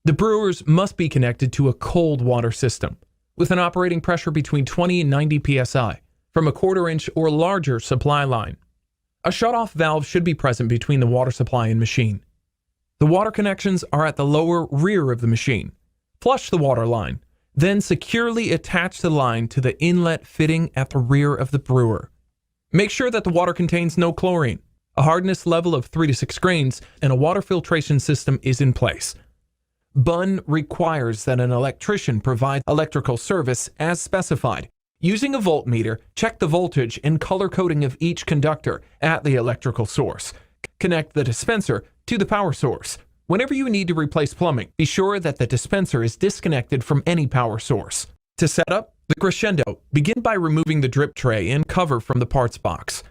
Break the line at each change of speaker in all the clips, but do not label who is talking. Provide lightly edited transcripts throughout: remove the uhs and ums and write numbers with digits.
The brewers must be connected to a cold water system with an operating pressure between 20 and 90 psi from a 1/4 inch or larger supply line. A shutoff valve should be present between the water supply and machine. The water connections are at the lower rear of the machine. Flush the water line, then securely attach the line to the inlet fitting at the rear of the brewer. Make sure that the water contains no chlorine, a hardness level of 3 to 6 grains, and a water filtration system is in place. BUN requires that an electrician provide electrical service as specified. Using a voltmeter, check the voltage and color coding of each conductor at the electrical source. Connect the dispenser to the power source. Whenever you need to replace plumbing, be sure that the dispenser is disconnected from any power source. To set up the Crescendo, begin by removing the drip tray and cover from the parts box.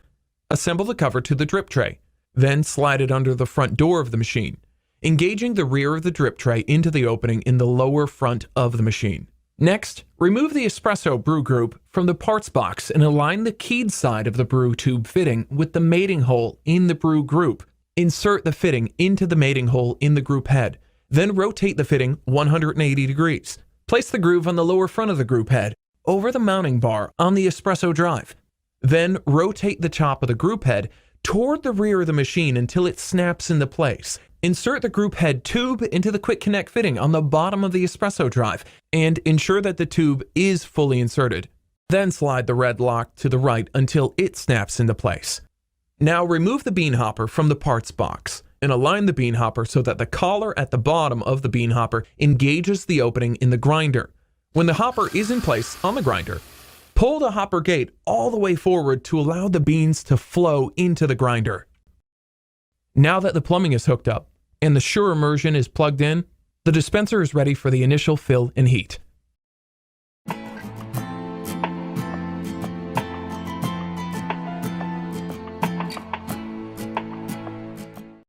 Assemble the cover to the drip tray, then slide it under the front door of the machine, engaging the rear of the drip tray into the opening in the lower front of the machine. Next, remove the espresso brew group from the parts box and align the keyed side of the brew tube fitting with the mating hole in the brew group. Insert the fitting into the mating hole in the group head, then rotate the fitting 180 degrees. Place the groove on the lower front of the group head over the mounting bar on the espresso drive. Then rotate the top of the group head toward the rear of the machine until it snaps into place. Insert the group head tube into the quick connect fitting on the bottom of the espresso drive and ensure that the tube is fully inserted. Then slide the red lock to the right until it snaps into place. Now remove the bean hopper from the parts box and align the bean hopper so that the collar at the bottom of the bean hopper engages the opening in the grinder. When the hopper is in place on the grinder, pull the hopper gate all the way forward to allow the beans to flow into the grinder. Now that the plumbing is hooked up and the Sure immersion is plugged in, the dispenser is ready for the initial fill and heat.